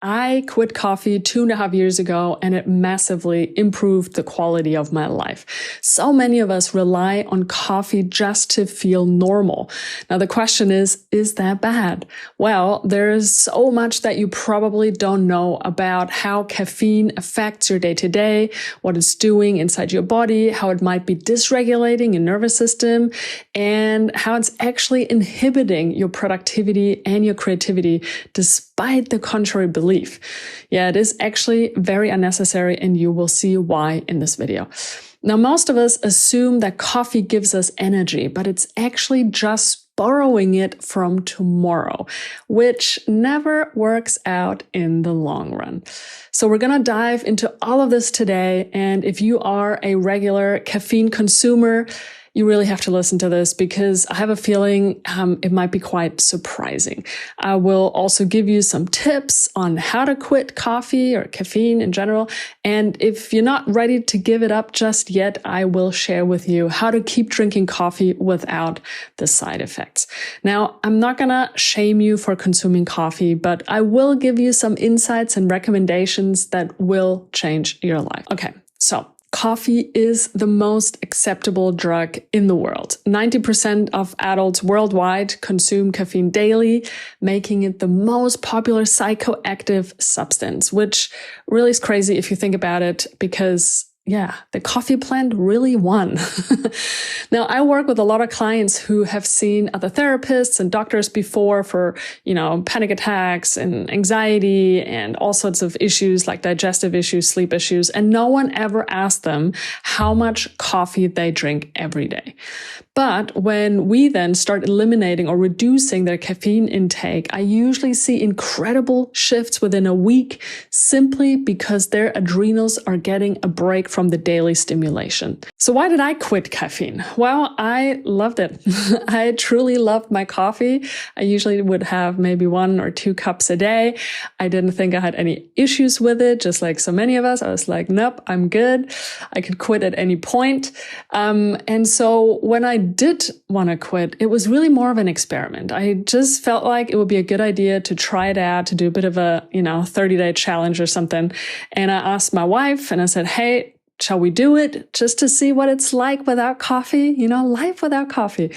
I quit coffee 2.5 years ago, and it massively improved the quality of my life. So many of us rely on coffee just to feel normal. Now, the question is that bad? Well, there's so much that you probably don't know about how caffeine affects your day-to-day, what it's doing inside your body, how it might be dysregulating your nervous system, and how it's actually inhibiting your productivity and your creativity despite the contrary belief. Yeah, it is actually very unnecessary, and you will see why in this video. Now, most of us assume that coffee gives us energy, but it's actually just borrowing it from tomorrow, which never works out in the long run. So we're going to dive into all of this today. And if you are a regular caffeine consumer, you really have to listen to this because I have a feeling it might be quite surprising. I will also give you some tips on how to quit coffee or caffeine in general. And if you're not ready to give it up just yet, I will share with you how to keep drinking coffee without the side effects. Now, I'm not going to shame you for consuming coffee, but I will give you some insights and recommendations that will change your life. Okay, so coffee is the most acceptable drug in the world. 90% of adults worldwide consume caffeine daily, making it the most popular psychoactive substance, which really is crazy if you think about it, because yeah, the coffee plant really won. Now, I work with a lot of clients who have seen other therapists and doctors before for, panic attacks and anxiety and all sorts of issues like digestive issues, sleep issues, and no one ever asked them how much coffee they drink every day. But when we then start eliminating or reducing their caffeine intake, I usually see incredible shifts within a week simply because their adrenals are getting a break from the daily stimulation. So why did I quit caffeine? Well, I loved it. I truly loved my coffee. I usually would have maybe 1 or 2 cups a day. I didn't think I had any issues with it, just like so many of us. I was like, nope, I'm good. I could quit at any point. And so when I did want to quit, it was really more of an experiment. I just felt like it would be a good idea to try it out, to do a bit of a, 30-day challenge or something. And I asked my wife and I said, hey, shall we do it just to see what it's like without coffee? Life without coffee.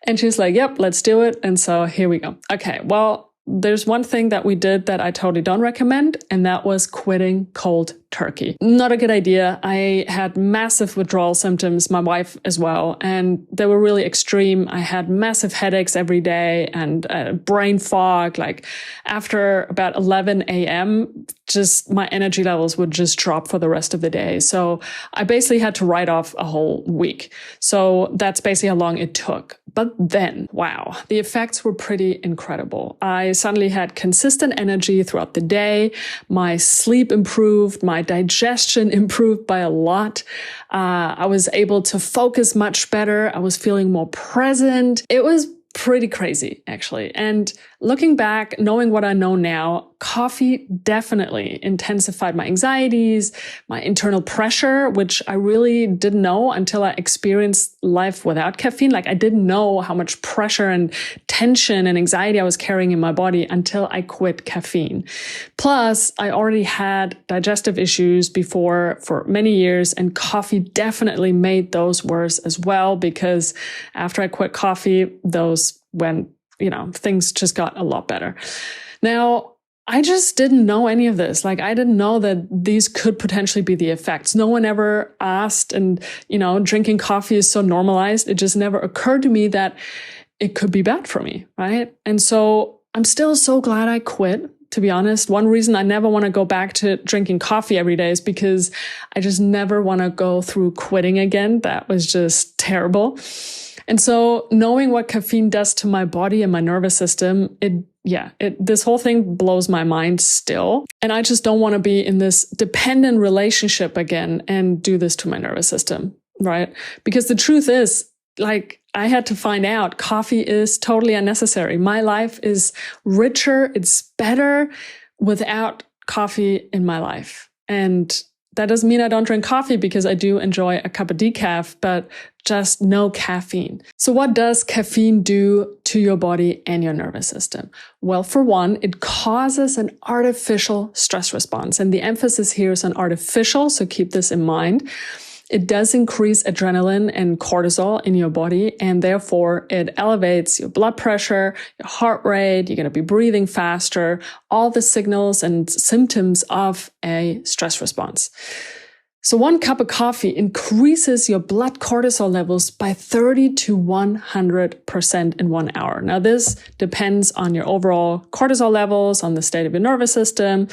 And she's like, yep, let's do it. And so here we go. Okay, well, there's one thing that we did that I totally don't recommend, and that was quitting cold turkey. Not a good idea. I had massive withdrawal symptoms, my wife as well, and they were really extreme. I had massive headaches every day and brain fog. Like after about 11 a.m., just my energy levels would just drop for the rest of the day. So I basically had to write off a whole week. So that's basically how long it took. But then, wow, the effects were pretty incredible. I suddenly had consistent energy throughout the day. My sleep improved. My digestion improved by a lot. I was able to focus much better. I was feeling more present. It was pretty crazy, actually. And looking back, knowing what I know now, coffee definitely intensified my anxieties, my internal pressure, which I really didn't know until I experienced life without caffeine. Like I didn't know how much pressure and tension and anxiety I was carrying in my body until I quit caffeine. Plus, I already had digestive issues before for many years, and coffee definitely made those worse as well, because after I quit coffee, those went, things just got a lot better. Now, I just didn't know any of this. Like, I didn't know that these could potentially be the effects. No one ever asked, and, drinking coffee is so normalized. It just never occurred to me that it could be bad for me, right? And so I'm still so glad I quit, to be honest. One reason I never want to go back to drinking coffee every day is because I just never want to go through quitting again. That was just terrible. And so knowing what caffeine does to my body and my nervous system, this whole thing blows my mind still. And I just don't want to be in this dependent relationship again and do this to my nervous system, right? Because the truth is, like, I had to find out coffee is totally unnecessary. My life is richer, it's better without coffee in my life. And that doesn't mean I don't drink coffee, because I do enjoy a cup of decaf, but just no caffeine. So what does caffeine do to your body and your nervous system? Well, for one, it causes an artificial stress response. And the emphasis here is on artificial, so keep this in mind. It does increase adrenaline and cortisol in your body, and therefore it elevates your blood pressure, your heart rate, you're going to be breathing faster, all the signals and symptoms of a stress response. So 1 cup of coffee increases your blood cortisol levels by 30 to 100% in 1 hour. Now, this depends on your overall cortisol levels, on the state of your nervous system,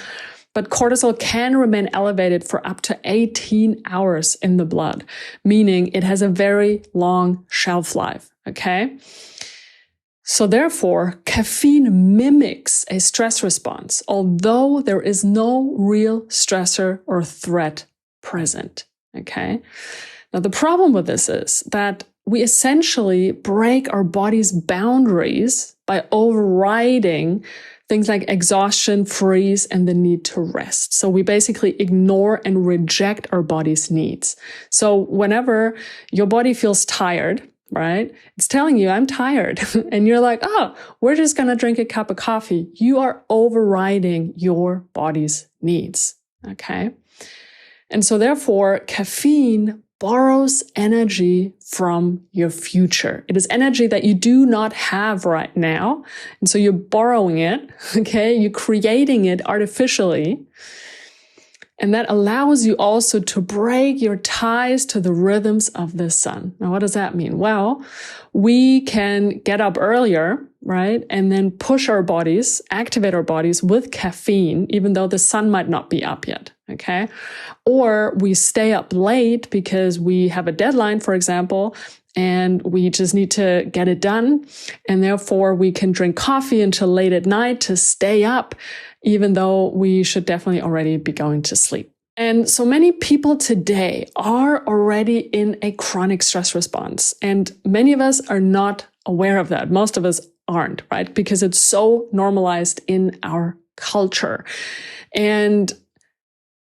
but cortisol can remain elevated for up to 18 hours in the blood, meaning it has a very long shelf life, okay? So therefore, caffeine mimics a stress response, although there is no real stressor or threat present, okay? Now, the problem with this is that we essentially break our body's boundaries by overriding things like exhaustion, freeze, and the need to rest. So we basically ignore and reject our body's needs. So whenever your body feels tired, right, it's telling you, I'm tired. And you're like, oh, we're just going to drink a cup of coffee. You are overriding your body's needs. Okay. And so therefore, caffeine borrows energy from your future. It is energy that you do not have right now. And so you're borrowing it, okay? You're creating it artificially. And that allows you also to break your ties to the rhythms of the sun. Now, what does that mean? Well, we can get up earlier, right? And then push our bodies, activate our bodies with caffeine, even though the sun might not be up yet, okay? Or we stay up late because we have a deadline, for example, and we just need to get it done. And therefore, we can drink coffee until late at night to stay up, even though we should definitely already be going to sleep. And so many people today are already in a chronic stress response. And many of us are not aware of that. Most of us aren't, right? Because it's so normalized in our culture. And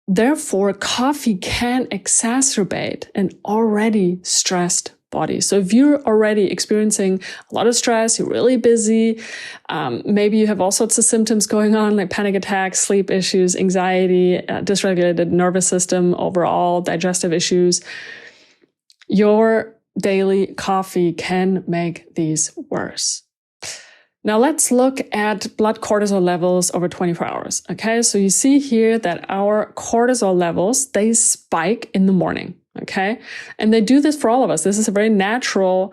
therefore, coffee can exacerbate an already stressed body. So if you're already experiencing a lot of stress, you're really busy, maybe you have all sorts of symptoms going on, like panic attacks, sleep issues, anxiety, dysregulated nervous system, overall digestive issues, your daily coffee can make these worse. Now let's look at blood cortisol levels over 24 hours. Okay, so you see here that our cortisol levels, they spike in the morning. Okay, and they do this for all of us. This is a very natural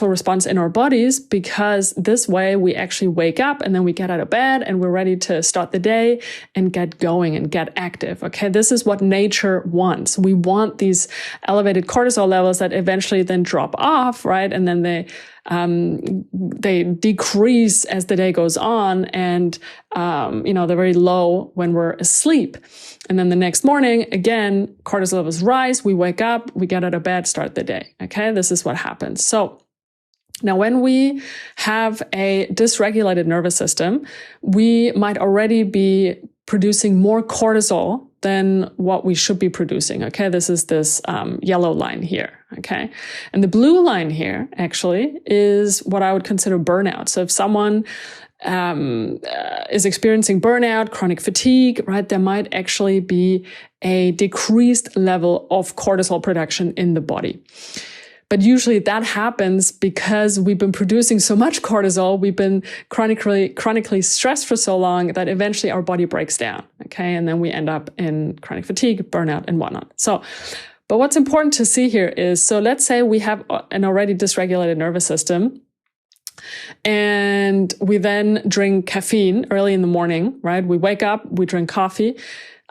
response in our bodies, because this way we actually wake up and then we get out of bed and we're ready to start the day and get going and get active. Okay, this is what nature wants. We want these elevated cortisol levels that eventually then drop off, right? And then they decrease as the day goes on, and they're very low when we're asleep. And then the next morning, again, cortisol levels rise, we wake up, we get out of bed, start the day. Okay, this is what happens. So now when we have a dysregulated nervous system, we might already be producing more cortisol than what we should be producing. Okay, this is this yellow line here. Okay, and the blue line here actually is what I would consider burnout. So if someone is experiencing burnout, chronic fatigue, right, there might actually be a decreased level of cortisol production in the body. But usually that happens because we've been producing so much cortisol, we've been chronically stressed for so long that eventually our body breaks down, okay? And then we end up in chronic fatigue, burnout, and whatnot. But what's important to see here is, so let's say we have an already dysregulated nervous system, and we then drink caffeine early in the morning, right? We wake up, we drink coffee.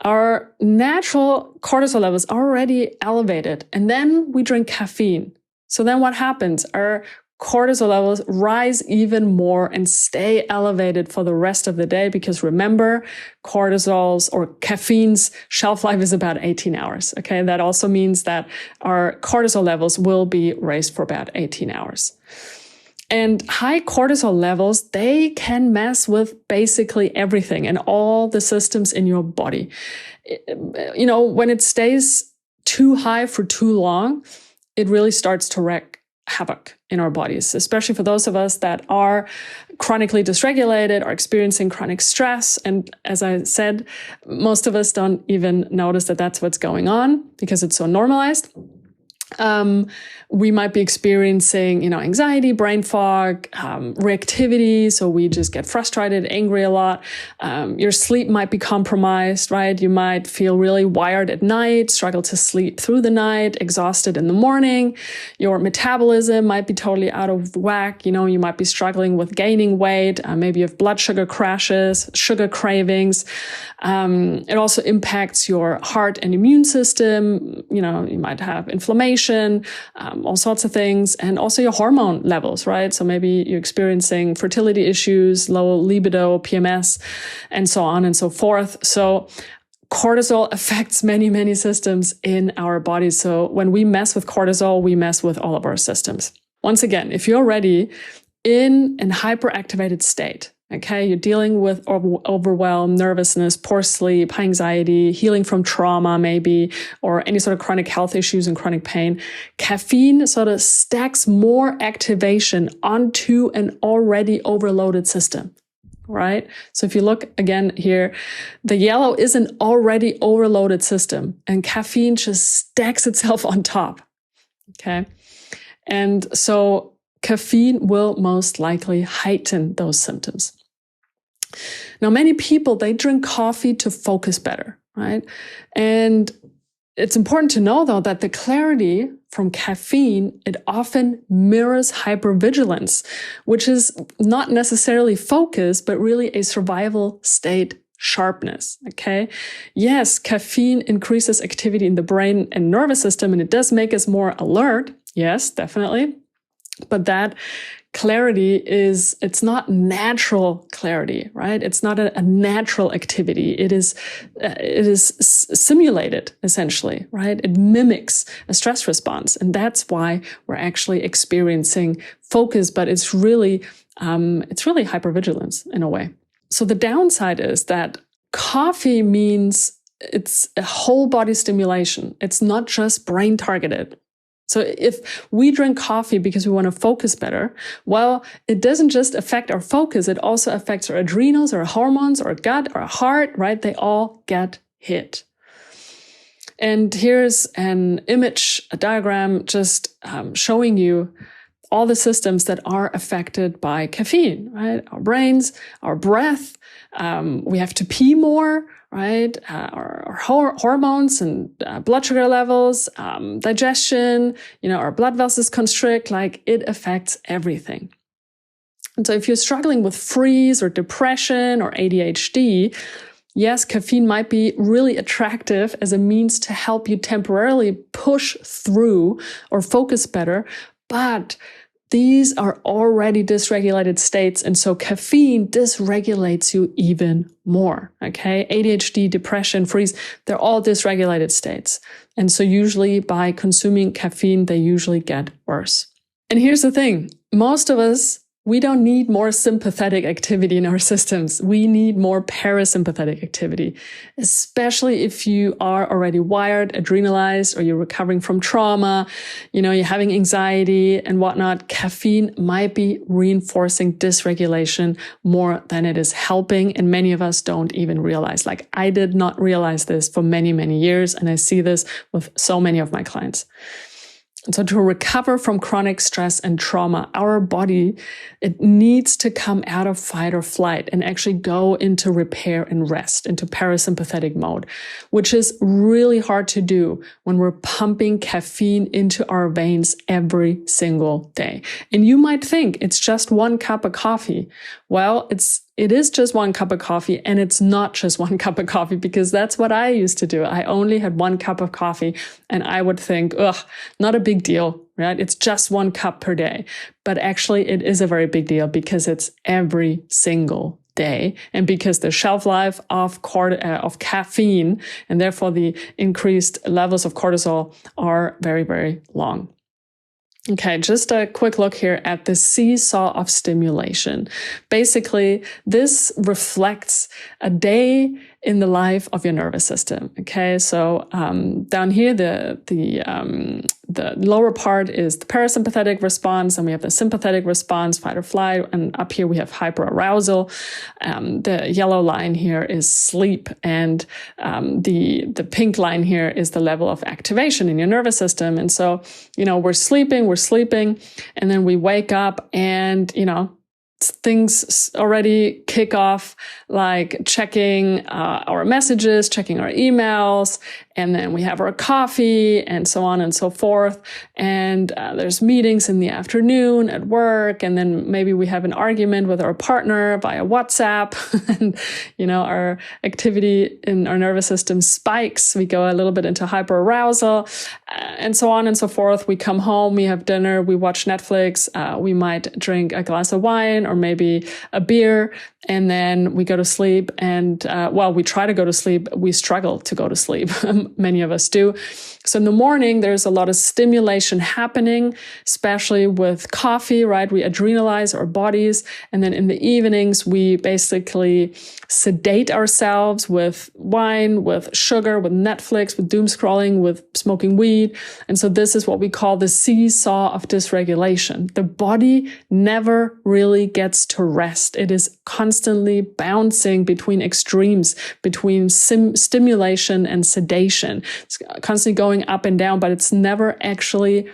Our natural cortisol levels are already elevated, and then we drink caffeine. So then what happens? Our cortisol levels rise even more and stay elevated for the rest of the day, because remember, cortisol's or caffeine's shelf life is about 18 hours. Okay, that also means that our cortisol levels will be raised for about 18 hours. And high cortisol levels, they can mess with basically everything and all the systems in your body. When it stays too high for too long, it really starts to wreak havoc in our bodies, especially for those of us that are chronically dysregulated or experiencing chronic stress. And as I said, most of us don't even notice that that's what's going on because it's so normalized. We might be experiencing, anxiety, brain fog, reactivity. So we just get frustrated, angry a lot. Your sleep might be compromised, right? You might feel really wired at night, struggle to sleep through the night, exhausted in the morning. Your metabolism might be totally out of whack. You might be struggling with gaining weight. Maybe you have blood sugar crashes, sugar cravings. It also impacts your heart and immune system. You might have inflammation, all sorts of things, and also your hormone levels, right? So maybe you're experiencing fertility issues, low libido, PMS, and so on and so forth. So cortisol affects many, many systems in our bodies. So when we mess with cortisol, we mess with all of our systems. Once again, if you're already in an hyperactivated state, okay, you're dealing with overwhelm, nervousness, poor sleep, high anxiety, healing from trauma maybe, or any sort of chronic health issues and chronic pain. Caffeine sort of stacks more activation onto an already overloaded system, right? So if you look again here, the yellow is an already overloaded system and caffeine just stacks itself on top, okay? And so caffeine will most likely heighten those symptoms. Now, many people, they drink coffee to focus better, right? And it's important to know, though, that the clarity from caffeine, it often mirrors hypervigilance, which is not necessarily focus, but really a survival state sharpness, okay? Yes, caffeine increases activity in the brain and nervous system, and it does make us more alert. Yes, definitely. But that clarity it's not natural clarity, right? It's not a natural activity. It is simulated, essentially, right? It mimics a stress response. And that's why we're actually experiencing focus, but it's really hypervigilance in a way. So the downside is that coffee means it's a whole body stimulation. It's not just brain targeted. So if we drink coffee because we want to focus better, well, it doesn't just affect our focus, it also affects our adrenals, our hormones, our gut, our heart, right? They all get hit. And here's an image, a diagram just showing you all the systems that are affected by caffeine, right? Our brains, our breath, we have to pee more, right? Our hormones and blood sugar levels, digestion, our blood vessels constrict, like it affects everything. And so if you're struggling with freeze or depression or ADHD, yes, caffeine might be really attractive as a means to help you temporarily push through or focus better, but these are already dysregulated states, and so caffeine dysregulates you even more, okay? ADHD, depression, freeze, they're all dysregulated states. And so usually by consuming caffeine, they usually get worse. And here's the thing, most of us, we don't need more sympathetic activity in our systems. We need more parasympathetic activity, especially if you are already wired, adrenalized, or you're recovering from trauma, you're having anxiety and whatnot. Caffeine might be reinforcing dysregulation more than it is helping. And many of us don't even realize. Like I did not realize this for many, many years. And I see this with so many of my clients. And so to recover from chronic stress and trauma, our body, it needs to come out of fight or flight and actually go into repair and rest, into parasympathetic mode, which is really hard to do when we're pumping caffeine into our veins every single day. And you might think it's just 1 cup of coffee. Well, it is just 1 cup of coffee, and it's not just 1 cup of coffee, because that's what I used to do. I only had 1 cup of coffee and I would think, not a big deal, right? It's just 1 cup per day. But actually it is a very big deal because it's every single day. And because the shelf life of caffeine and therefore the increased levels of cortisol are very, very long. Okay, just a quick look here at the Seesaw of Stimulation. Basically, this reflects a day in the life of your nervous system. Okay, so down here, the lower part is the parasympathetic response, and we have the sympathetic response, fight or flight, and up here we have hyperarousal. The yellow line here is sleep, and the pink line here is the level of activation in your nervous system. And so, we're sleeping, and then we wake up, and things already kick off, like checking our messages, checking our emails, and then we have our coffee, and so on and so forth. And there's meetings in the afternoon at work, and then maybe we have an argument with our partner via WhatsApp, and our activity in our nervous system spikes. We go a little bit into hyperarousal, and so on and so forth. We come home, we have dinner, we watch Netflix, we might drink a glass of wine or maybe a beer, and then we go to sleep. And we try to go to sleep. We struggle to go to sleep. Many of us do. So in the morning, there's a lot of stimulation happening, especially with coffee, right? We adrenalize our bodies. And then in the evenings, we basically sedate ourselves with wine, with sugar, with Netflix, with doom scrolling, with smoking weed. And so this is what we call the seesaw of dysregulation. The body never really gets to rest. It is constantly bouncing between extremes, between stimulation and sedation. It's constantly going up and down, but it's never actually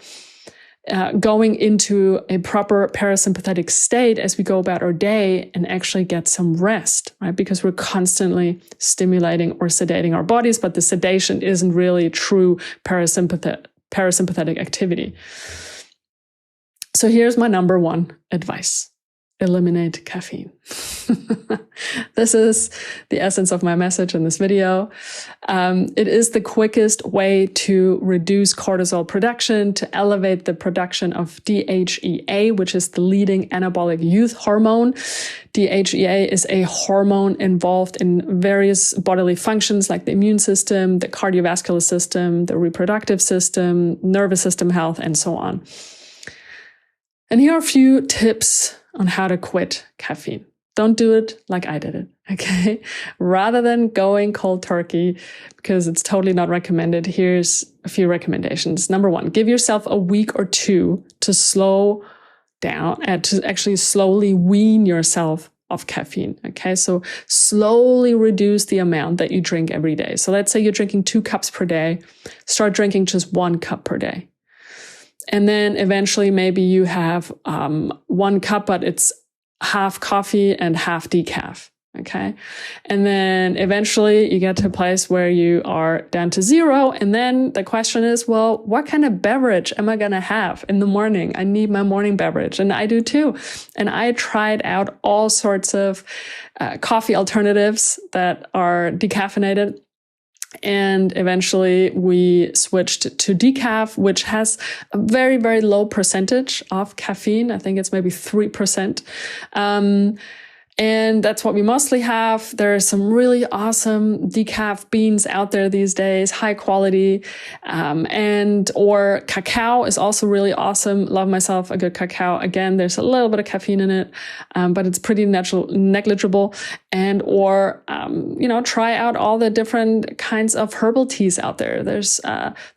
going into a proper parasympathetic state as we go about our day and actually get some rest, right? Because we're constantly stimulating or sedating our bodies, but the sedation isn't really true parasympathetic activity. So here's my number one advice. Eliminate caffeine. This is the essence of my message in this video. It is the quickest way to reduce cortisol production, to elevate the production of DHEA, which is the leading anabolic youth hormone. DHEA is a hormone involved in various bodily functions like the immune system, the cardiovascular system, the reproductive system, nervous system health, and so on. And here are a few tips on how to quit caffeine. Don't do it like I did it, okay? Rather than going cold turkey, because it's totally not recommended, here's a few recommendations. Number one, give yourself a week or two to slow down and to actually slowly wean yourself of caffeine, okay? So slowly reduce the amount that you drink every day. So let's say you're drinking 2 cups per day, start drinking just 1 cup per day. And then eventually maybe you have 1 cup, but it's half coffee and half decaf. Okay. And then eventually you get to a place where you are down to 0. And then the question is, well, what kind of beverage am I going to have in the morning? I need my morning beverage. And I do too. And I tried out all sorts of coffee alternatives that are decaffeinated. And eventually we switched to decaf, which has a very, very low percentage of caffeine. I think it's maybe 3%. And that's what we mostly have. There are some really awesome decaf beans out there these days, high quality. Or cacao is also really awesome. Love myself a good cacao. Again, there's a little bit of caffeine in it, but it's pretty negligible. Try out all the different kinds of herbal teas out there. There's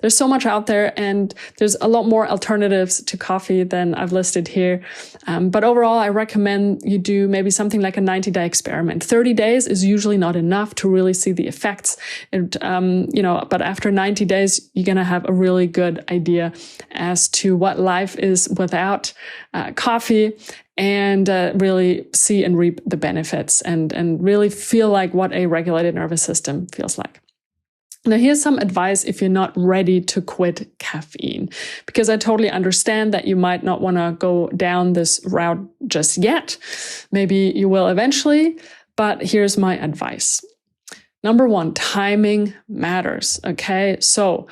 so much out there, and there's a lot more alternatives to coffee than I've listed here. But overall, I recommend you do maybe something like a 90-day experiment. 30 days is usually not enough to really see the effects. But after 90 days, you're going to have a really good idea as to what life is without coffee, and really see and reap the benefits and really feel like what a regulated nervous system feels like. Now, here's some advice if you're not ready to quit caffeine, because I totally understand that you might not want to go down this route just yet. Maybe you will eventually, but here's my advice. Number one, timing matters, okay? So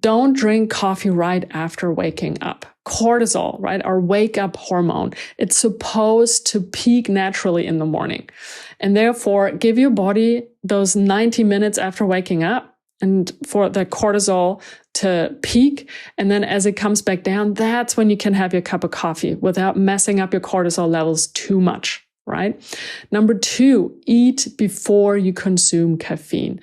don't drink coffee right after waking up. Cortisol, right, our wake-up hormone, it's supposed to peak naturally in the morning. And therefore, give your body those 90 minutes after waking up and for the cortisol to peak. And then as it comes back down, that's when you can have your cup of coffee without messing up your cortisol levels too much, right? Number 2, eat before you consume caffeine.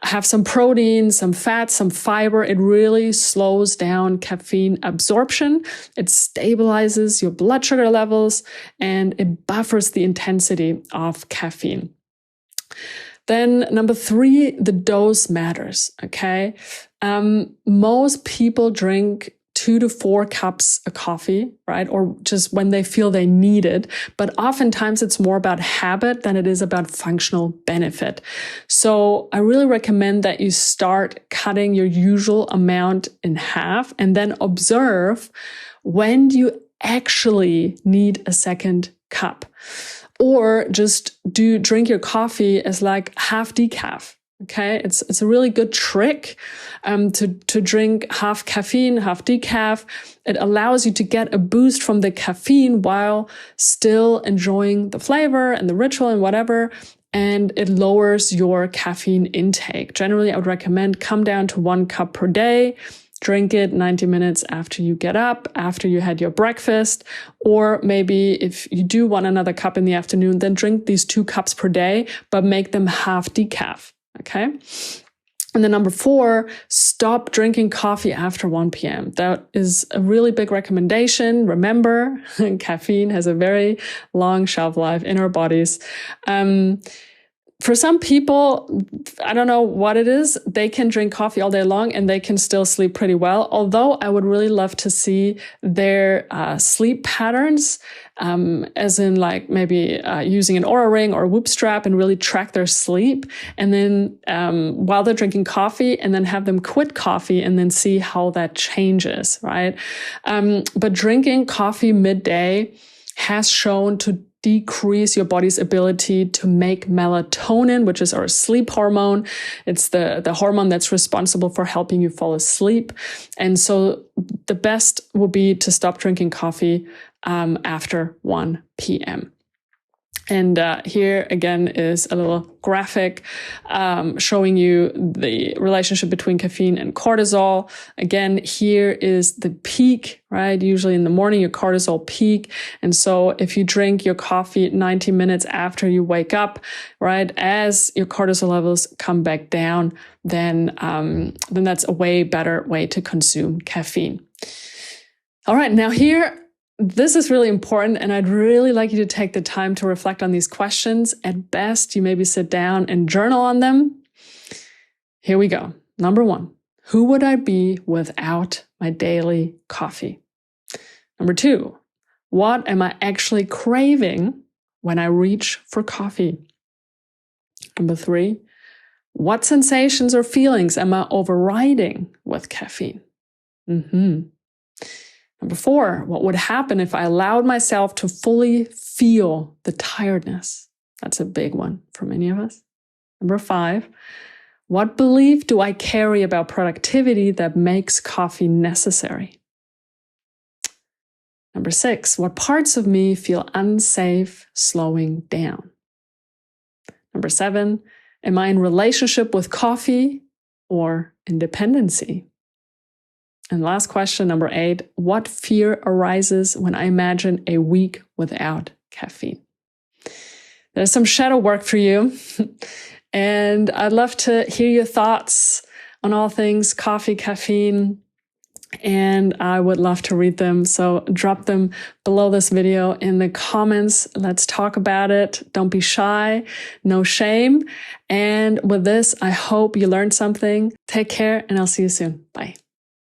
Have some protein, some fat, some fiber. It really slows down caffeine absorption. It stabilizes your blood sugar levels and it buffers the intensity of caffeine. Then number 3, the dose matters, okay? Most people drink 2 to 4 cups of coffee, right? Or just when they feel they need it. But oftentimes it's more about habit than it is about functional benefit. So I really recommend that you start cutting your usual amount in half and then observe when do you actually need a second cup. Or just drink your coffee as like half decaf. Okay, it's a really good trick to drink half caffeine, half decaf. It allows you to get a boost from the caffeine while still enjoying the flavor and the ritual and whatever. And it lowers your caffeine intake. Generally, I would recommend come down to 1 cup per day. Drink it 90 minutes after you get up, after you had your breakfast, or maybe if you do want another cup in the afternoon, then drink these 2 cups per day, but make them half decaf. Okay. And then number 4, stop drinking coffee after 1 p.m. That is a really big recommendation. Remember, caffeine has a very long shelf life in our bodies. For some people, I don't know what it is, they can drink coffee all day long and they can still sleep pretty well. Although I would really love to see their sleep patterns, as in like maybe using an Oura ring or a Whoop strap and really track their sleep. And then while they're drinking coffee and then have them quit coffee and then see how that changes, right? But drinking coffee midday has shown to decrease your body's ability to make melatonin, which is our sleep hormone. It's the hormone that's responsible for helping you fall asleep. And so the best would be to stop drinking coffee after 1 p.m. And here again is a little graphic showing you the relationship between caffeine and cortisol. Again, here is the peak, right? Usually in the morning, your cortisol peak. And so if you drink your coffee 90 minutes after you wake up, right, as your cortisol levels come back down, then that's a way better way to consume caffeine. All right, now here, this is really important, and I'd really like you to take the time to reflect on these questions. At best, you maybe sit down and journal on them. Here we go. Number 1, who would I be without my daily coffee? Number 2, what am I actually craving when I reach for coffee? Number 3, what sensations or feelings am I overriding with caffeine? Number 4, what would happen if I allowed myself to fully feel the tiredness? That's a big one for many of us. Number 5, what belief do I carry about productivity that makes coffee necessary? Number 6, what parts of me feel unsafe slowing down? Number 7, am I in relationship with coffee or independency? And last question, number 8, what fear arises when I imagine a week without caffeine? There's some shadow work for you. And I'd love to hear your thoughts on all things coffee, caffeine, and I would love to read them. So drop them below this video in the comments. Let's talk about it. Don't be shy, no shame. And with this, I hope you learned something. Take care, and I'll see you soon. Bye.